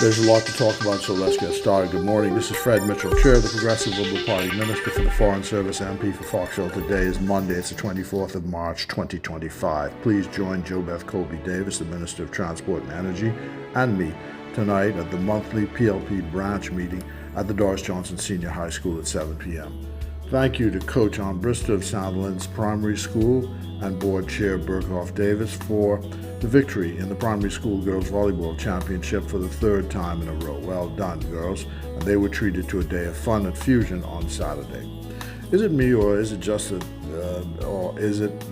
There's a lot to talk about, so let's get started. Good morning. This is Fred Mitchell, Chair of the Progressive Liberal Party, Minister for the Foreign Service, MP for Foxhill. Today is Monday. It's the 24th of March, 2025. Please join Jo Beth Colby Davis, the Minister of Transport and Energy, and me tonight at the monthly PLP branch meeting at the Doris Johnson Senior High School at 7 p.m. Thank you to Coach Brister of Sandlands Primary School and Board Chair Berghoff Davis for the victory in the Primary School Girls Volleyball Championship for the third time in a row. Well done, girls. And they were treated to a day of fun at Fusion on Saturday. Is it me, or is it just the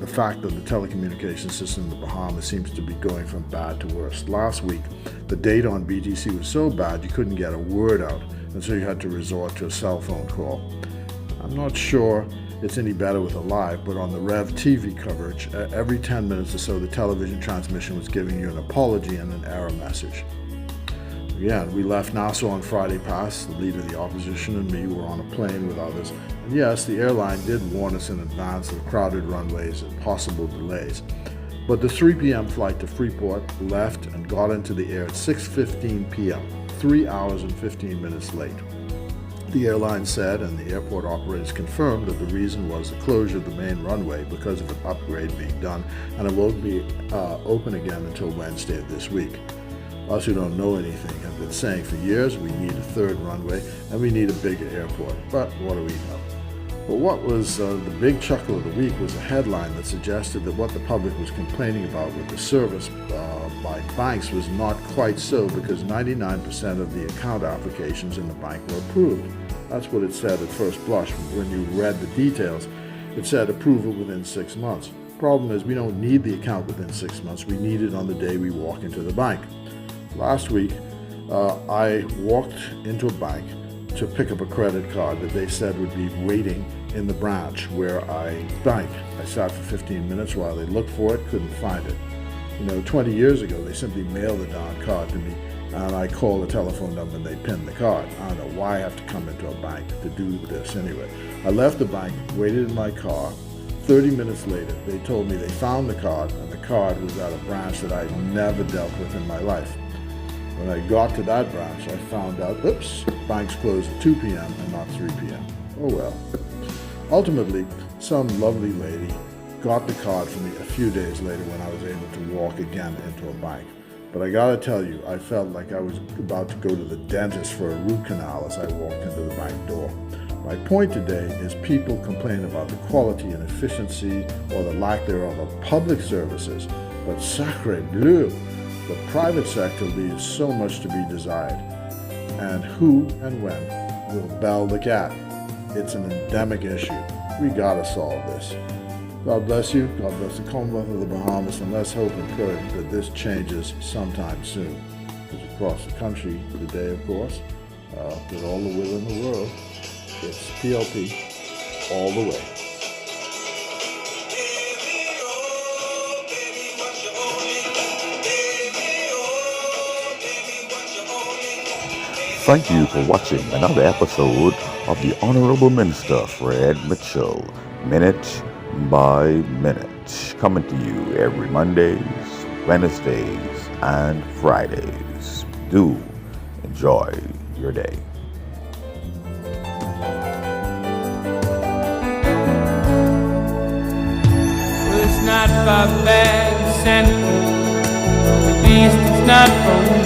fact that the telecommunications system in the Bahamas seems to be going from bad to worse? Last week, the data on BTC was so bad you couldn't get a word out, and so you had to resort to a cell phone call. I'm not sure it's any better with a live, but on the Rev TV coverage, every 10 minutes or so, the television transmission was giving you an apology and an error message. Again, we left Nassau on Friday past. The leader of the opposition and me were on a plane with others. And yes, the airline did warn us in advance of crowded runways and possible delays. But the 3 p.m. flight to Freeport left and got into the air at 6:15 p.m., 3 hours and 15 minutes late. The airline said, and the airport operators confirmed, that the reason was the closure of the main runway because of an upgrade being done, and it won't be open again until Wednesday of this week. Us who don't know anything have been saying for years we need a third runway and we need a bigger airport, but what do we know? But what was the big chuckle of the week was a headline that suggested that what the public was complaining about with the service by banks was not quite so, because 99% of the account applications in the bank were approved. That's what it said at first blush. When you read the details, it said approval within 6 months. Problem is, we don't need the account within 6 months. We need it on the day we walk into the bank. Last week, I walked into a bank to pick up a credit card that they said would be waiting in the branch where I bank. I sat for 15 minutes while they looked for it, couldn't find it. 20 years ago, they simply mailed the darn card to me, and I called the telephone number and they pinned the card. I don't know why I have to come into a bank to do this anyway. I left the bank, waited in my car. 30 minutes later, they told me they found the card, and the card was at a branch that I'd never dealt with in my life. When I got to that branch, I found out, banks close at 2 p.m. and not 3 p.m. Oh well. Ultimately, some lovely lady got the card for me a few days later when I was able to walk again into a bank. But I gotta tell you, I felt like I was about to go to the dentist for a root canal as I walked into the bank door. My point today is people complain about the quality and efficiency or the lack thereof of public services, but sacre bleu, the private sector leaves so much to be desired. And who and when will bell the cat? It's an endemic issue. We gotta solve this. God bless you. God bless the Commonwealth of the Bahamas, and let's hope and pray that this changes sometime soon. Because across the country today, of course, with all the will in the world, it's PLP all the way. Thank you for watching another episode of the Honorable Minister Fred Mitchell, Minute by Minute, coming to you every Mondays, Wednesdays, and Fridays. Do enjoy your day. Well, it's not far back to Santa Cruz, at least it's not from me.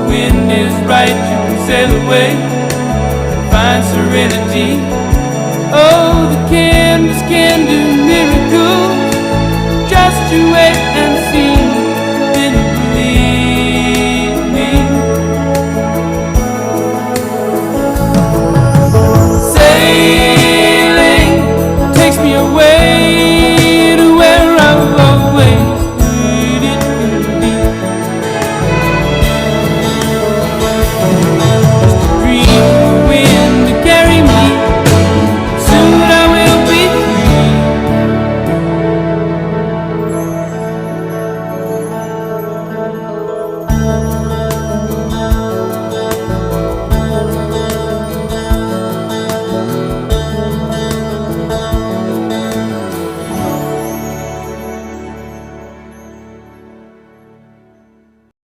Wind is right, you can sail away and find serenity. Oh, the canvas can do miracles. Just you wait and see, then you believe me. Sailing takes me away to where I've always needed to be.